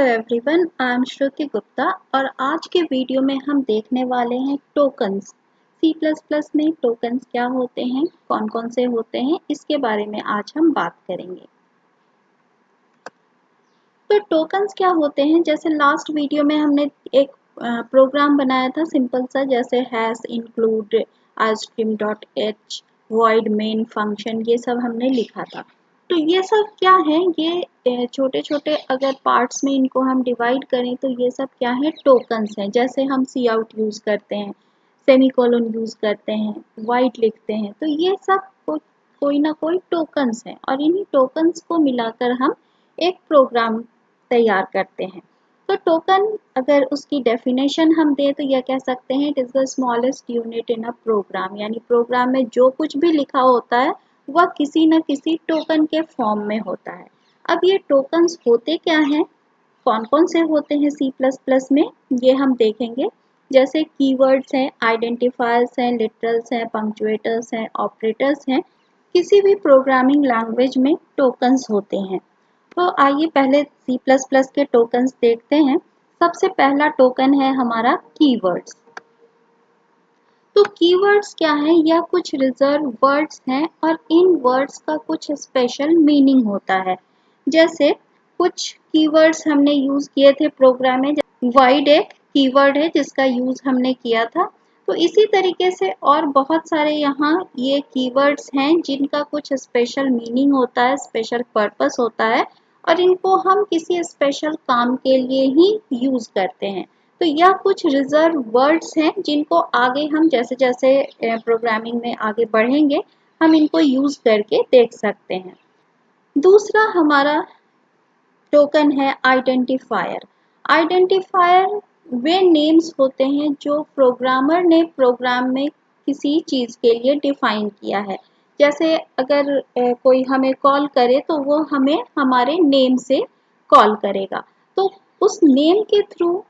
Hello everyone, I am श्रुति गुप्ता और आज के वीडियो में हम देखने वाले हैं टोकन्स। सी प्लस प्लस में टोकन्स क्या होते हैं, कौन कौन से होते हैं, इसके बारे में आज हम बात करेंगे। तो टोकन्स क्या होते हैं, जैसे लास्ट वीडियो में हमने एक प्रोग्राम बनाया था सिंपल सा, जैसे hash include iostream h void main function, ये सब हमने लिखा था। तो ये सब क्या है, ये छोटे छोटे अगर पार्ट्स में इनको हम डिवाइड करें तो ये सब क्या है, टोकन्स हैं। जैसे हम सी आउट यूज करते हैं, सेमीकोलन यूज करते हैं, वाइड लिखते हैं, तो ये सब कोई ना कोई टोकन्स हैं और इन्हीं टोकन्स को मिलाकर हम एक प्रोग्राम तैयार करते हैं। तो टोकन अगर उसकी डेफिनेशन हम दें तो यह कह सकते हैं it is the smallest unit in a program, यानी प्रोग्राम में जो कुछ भी लिखा होता है वह किसी न किसी टोकन के फॉर्म में होता है। अब ये टोकन्स होते क्या हैं, कौन कौन से होते हैं सी प्लस प्लस में, ये हम देखेंगे। जैसे कीवर्ड्स हैं, आइडेंटिफायर्स हैं, लिटरल्स हैं, पंक्चुएटर्स हैं, ऑपरेटर्स हैं। किसी भी प्रोग्रामिंग लैंग्वेज में टोकन्स होते हैं। तो आइए पहले C++ के टोकन्स देखते हैं। सबसे पहला टोकन है हमारा कीवर्ड्स। तो कीवर्ड्स क्या है, यह कुछ रिजर्व वर्ड्स हैं और इन वर्ड्स का कुछ स्पेशल मीनिंग होता है। जैसे कुछ कीवर्ड्स हमने यूज किए थे प्रोग्राम में, वाइड एक कीवर्ड है जिसका यूज हमने किया था। तो इसी तरीके से और बहुत सारे यहाँ ये कीवर्ड्स हैं जिनका कुछ स्पेशल मीनिंग होता है, स्पेशल पर्पस होता है और इनको हम किसी स्पेशल काम के लिए ही यूज करते हैं। तो यह कुछ रिजर्व वर्ड्स हैं जिनको आगे हम जैसे जैसे प्रोग्रामिंग में आगे बढ़ेंगे हम इनको यूज करके देख सकते हैं। दूसरा हमारा टोकन है आइडेंटिफायर। आइडेंटिफायर वे नेम्स होते हैं जो प्रोग्रामर ने प्रोग्राम में किसी चीज के लिए डिफाइन किया है। जैसे अगर कोई हमें कॉल करे तो वो हमें हमारे नेम से कॉल करेगा, तो उस नेम के थ्रू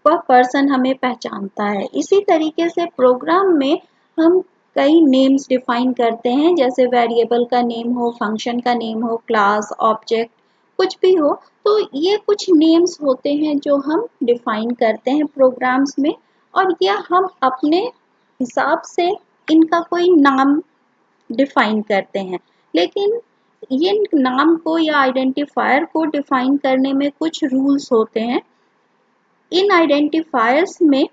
वह पर्सन हमें पहचानता है। इसी तरीके से प्रोग्राम में हम कई नेम्स डिफाइन करते हैं, जैसे वेरिएबल का नेम हो, फंक्शन का नेम हो, क्लास, ऑब्जेक्ट, कुछ भी हो। तो ये कुछ नेम्स होते हैं जो हम डिफाइन करते हैं प्रोग्राम्स में और यह हम अपने हिसाब से इनका कोई नाम डिफाइन करते हैं। लेकिन ये नाम को या आइडेंटिफायर को डिफाइन करने में कुछ रूल्स होते हैं। इन आइडेंटिफायर्स में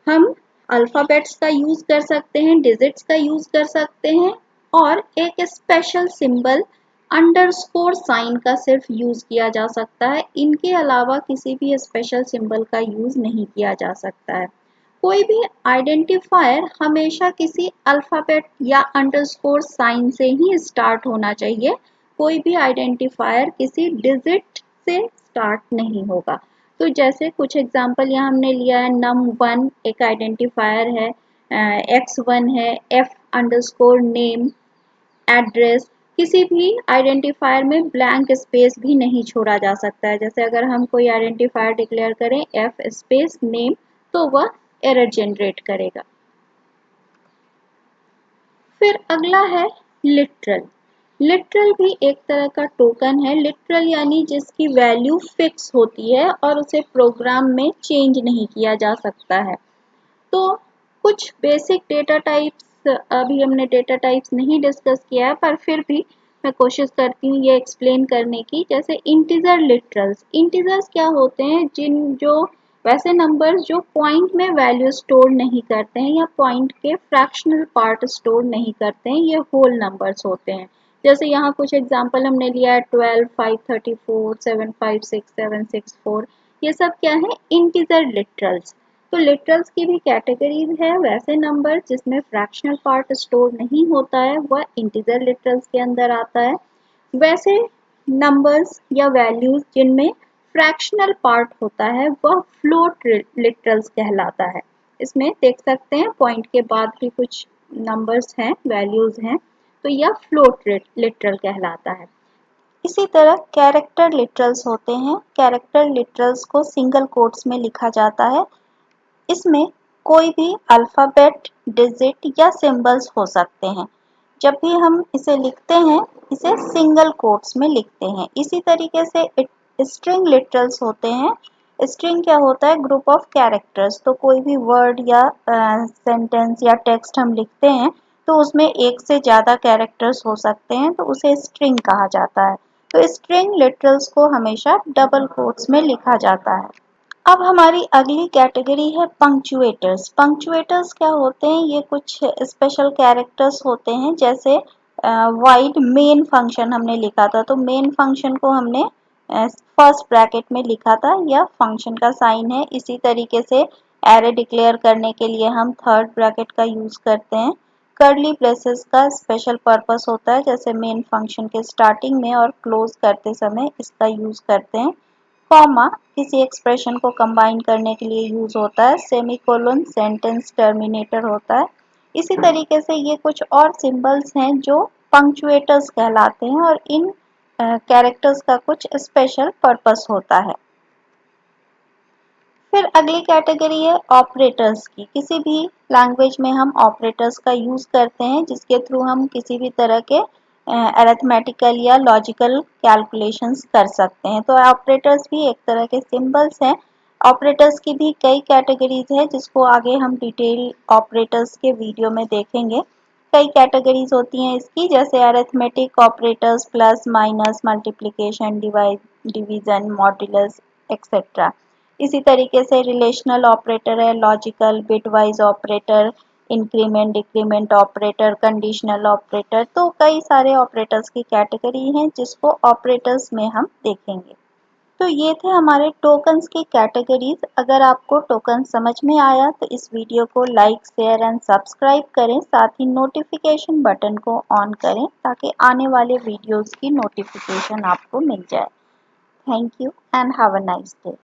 हम अल्फ़ाबेट्स का यूज कर सकते हैं, डिजिट्स का यूज कर सकते हैं और एक स्पेशल सिंबल अंडरस्कोर साइन का सिर्फ यूज किया जा सकता है। इनके अलावा किसी भी स्पेशल सिंबल का यूज नहीं किया जा सकता है। कोई भी आइडेंटिफायर हमेशा किसी अल्फ़ाबेट या अंडरस्कोर साइन से ही स्टार्ट होना चाहिए। कोई भी आइडेंटिफायर किसी डिजिट से स्टार्ट नहीं होगा। तो जैसे कुछ एग्जांपल यहाँ हमने लिया है, num1 एक आइडेंटिफायर है, x1 है, f_name, एड्रेस। किसी भी आइडेंटिफायर में ब्लैंक स्पेस भी नहीं छोड़ा जा सकता है। जैसे अगर हम कोई आइडेंटिफायर डिक्लेयर करें f स्पेस नेम तो वह एरर जनरेट करेगा। फिर अगला है लिटरल। लिटरल भी एक तरह का टोकन है। लिटरल यानी जिसकी वैल्यू फिक्स होती है और उसे प्रोग्राम में चेंज नहीं किया जा सकता है। तो कुछ बेसिक डेटा टाइप्स, अभी हमने डेटा टाइप्स नहीं डिस्कस किया है पर फिर भी मैं कोशिश करती हूँ ये एक्सप्लेन करने की। जैसे इंटीजर लिटरल्स। इंटीजर्स क्या होते हैं, जो वैसे नंबर्स जो पॉइंट में वैल्यू स्टोर नहीं करते हैं या पॉइंट के फ्रैक्शनल पार्ट स्टोर नहीं करते हैं, ये होल नंबर्स होते हैं। जैसे यहाँ कुछ एग्जांपल हमने लिया है 12, 534, 756, 764। ये सब क्या है, इंटीजर लिटरल्स। तो लिटरल्स की भी कैटेगरीज है। वैसे नंबर जिसमें फ्रैक्शनल पार्ट स्टोर नहीं होता है वह इंटीजर लिटरल्स के अंदर आता है। वैसे नंबर्स या वैल्यूज जिनमें फ्रैक्शनल पार्ट होता है वह फ्लोट लिटरल्स कहलाता है। इसमें देख सकते हैं पॉइंट के बाद भी कुछ नंबर्स हैं, वैल्यूज हैं, तो यह फ्लोट लिटरल कहलाता है। इसी तरह कैरेक्टर लिटरल्स होते हैं। कैरेक्टर लिटरल्स को सिंगल कोट्स में लिखा जाता है। इसमें कोई भी अल्फ़ाबेट, डिजिट या सिंबल्स हो सकते हैं। जब भी हम इसे लिखते हैं इसे सिंगल कोट्स में लिखते हैं। इसी तरीके से स्ट्रिंग लिटरल्स होते हैं। स्ट्रिंग क्या होता है? Group of characters. तो कोई भी वर्ड या सेंटेंस या टेक्स्ट हम लिखते हैं तो उसमें एक से ज़्यादा कैरेक्टर्स हो सकते हैं, तो उसे स्ट्रिंग कहा जाता है। तो स्ट्रिंग लिटरल्स को हमेशा डबल कोट्स में लिखा जाता है। अब हमारी अगली कैटेगरी है पंक्चुएटर्स। पंक्चुएटर्स क्या होते हैं? ये कुछ स्पेशल कैरेक्टर्स होते हैं, जैसे वाइड मेन फंक्शन हमने लिखा था, तो मेन फंक्शन को हमने फर्स्ट ब्रैकेट में लिखा था, यह फंक्शन का साइन है। इसी तरीके से एरे डिक्लेयर करने के लिए हम थर्ड ब्रैकेट का यूज करते हैं। कर्ली ब्रेसेस का स्पेशल पर्पस होता है, जैसे मेन फंक्शन के स्टार्टिंग में और क्लोज करते समय इसका यूज करते हैं। कॉमा किसी एक्सप्रेशन को कंबाइन करने के लिए यूज होता है। सेमीकोलन सेंटेंस टर्मिनेटर होता है। इसी तरीके से ये कुछ और सिंबल्स हैं जो पंक्चुएटर्स कहलाते हैं और इन कैरेक्टर्स का कुछ स्पेशल पर्पस होता है। फिर अगली कैटेगरी है ऑपरेटर्स की। किसी भी लैंग्वेज में हम ऑपरेटर्स का यूज करते हैं जिसके थ्रू हम किसी भी तरह के अरिथमेटिकल या लॉजिकल कैलकुलेशंस कर सकते हैं। तो ऑपरेटर्स भी एक तरह के सिंबल्स हैं। ऑपरेटर्स की भी कई कैटेगरीज है जिसको आगे हम डिटेल ऑपरेटर्स के वीडियो में देखेंगे। कई कैटेगरीज होती हैं इसकी, जैसे arithmetic operators, plus minus, multiplication, division, modulus etcetera. इसी तरीके से रिलेशनल ऑपरेटर है, logical, bitwise operator, increment decrement operator, conditional operator. तो कई सारे ऑपरेटर्स की कैटेगरी हैं जिसको ऑपरेटर्स में हम देखेंगे। तो ये थे हमारे टोकन्स की कैटेगरीज। अगर आपको टोकन समझ में आया तो इस वीडियो को लाइक, शेयर एंड सब्सक्राइब करें। साथ ही नोटिफिकेशन बटन को ऑन करें ताकि आने वाले वीडियोस की नोटिफिकेशन आपको मिल जाए। Thank you and have a nice day.